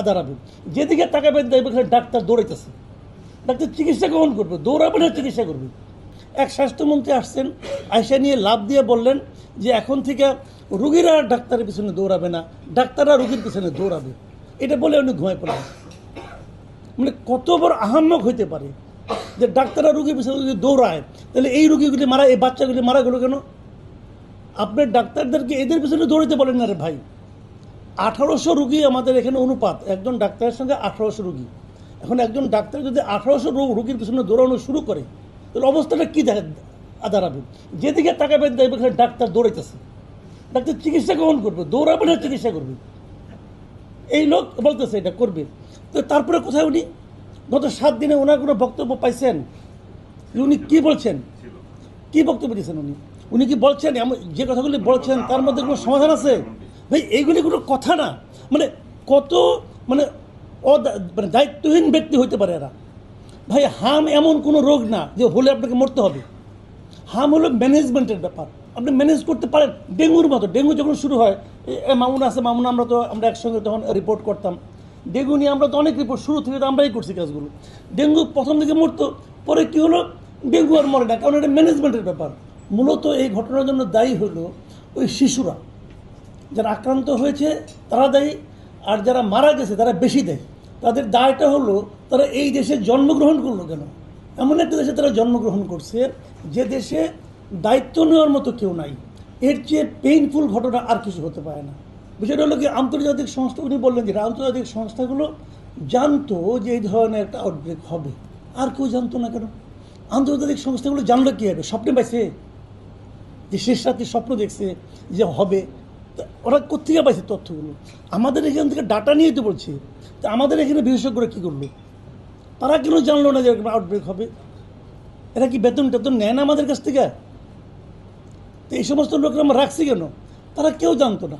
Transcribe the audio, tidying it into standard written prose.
দাঁড়াবে। যেদিকে তাকাবেন দেখবেন ডাক্তার দৌড়াইতেছে। ডাক্তার চিকিৎসা গ্রহণ করবে, দৌড়াবে না, চিকিৎসা করবে। এক স্বাস্থ্যমন্ত্রী আসছেন, আয়সা নিয়ে লাভ দিয়ে বললেন যে এখন থেকে রুগীরা ডাক্তারের পিছনে দৌড়াবে না, ডাক্তাররা রুগীর পিছনে দৌড়াবে। এটা বলে উনি ঘুমায় পড়লেন। মানে কত বড় আহাম্মক হইতে পারে যে ডাক্তাররা রুগীর পিছনে যদি দৌড়ায়, তাহলে এই রুগীগুলি মারা, এই বাচ্চাগুলি মারা গেল কেন? আপনার ডাক্তারদেরকে এদের পিছনে দৌড়াতে বলেন না রে ভাই। 1800 রুগী আমাদের এখানে অনুপাত, একজন ডাক্তারের সঙ্গে 1800 রুগী। এখন একজন ডাক্তার যদি 1800 রুগীর পিছনে দৌড়ানো শুরু করে, তাহলে অবস্থাটা কী দাঁড়াবে? যেদিকে তাকাবেন দেখবেন ডাক্তার দৌড়াইতেছে। ডাক্তার চিকিৎসা গ্রহণ করবে, দৌড়াবে না, চিকিৎসা করবে। এই লোক বলতেছে এটা করবে। তো তারপরে কোথায় উনি গত 7 দিনে ওনার কোনো বক্তব্য পাইছেন? উনি কী বলছেন, কী বক্তব্য দিয়েছেন উনি? উনি কি বলছেন যে কথাগুলি বলছেন তার মধ্যে কোনো সমাধান আছে? ভাই এইগুলি কোনো কথা না। মানে কত মানে মানে দায়িত্বহীন ব্যক্তি হইতে পারে এরা। ভাই হাম এমন কোনো রোগ না যে হলে আপনাকে মরতে হবে। হাম হলো ম্যানেজমেন্টের ব্যাপার, আপনি ম্যানেজ করতে পারেন। ডেঙ্গুর মতো, ডেঙ্গু যখন শুরু হয়, মামুন আছে, মামুন আমরা একসঙ্গে তখন রিপোর্ট করতাম। ডেঙ্গু নিয়ে আমরা তো অনেক রিপোর্ট শুরু থেকে তো আমরাই করছি কাজগুলো। ডেঙ্গু প্রথম দিকে মরতো, পরে কী হলো, ডেঙ্গু আর মরে না, কারণ এটা ম্যানেজমেন্টের ব্যাপার। মূলত এই ঘটনার জন্য দায়ী হলো ওই শিশুরা, যারা আক্রান্ত হয়েছে তারা দায়ী, আর যারা মারা গেছে তারা বেশি দেয়। তাদের দায়টা হলো তারা এই দেশে জন্মগ্রহণ করলো কেন? এমন একটা দেশে তারা জন্মগ্রহণ করছে যে দেশে দায়িত্ব নেওয়ার মতো কেউ নাই। এর চেয়ে পেইনফুল ঘটনা আর কিছু হতে পারে না। বিষয়টা হলো কি, আন্তর্জাতিক সংস্থা, উনি বললেন যে আন্তর্জাতিক সংস্থাগুলো জানতো যে এই ধরনের একটা আউটব্রেক হবে, আর কেউ জানতো না কেন? আন্তর্জাতিক সংস্থাগুলো জানলো কী হবে? স্বপ্নে পাইছে যে শেষ রাত্রি স্বপ্ন দেখছে যে হবে, ওরা কোথেকে পাইছে তথ্যগুলো? আমাদের এখান থেকে ডাটা নিয়ে তো বলছে। তো আমাদের এখানে বিশেষজ্ঞরা কী করলো? তারা কেন জানলো না যে আউটব্রেক হবে? এরা কি বেতন টেতন নেয় না আমাদের কাছ থেকে? তো এই সমস্ত লোকরা আমরা রাখছি কেন? তারা কেউ জানতো না।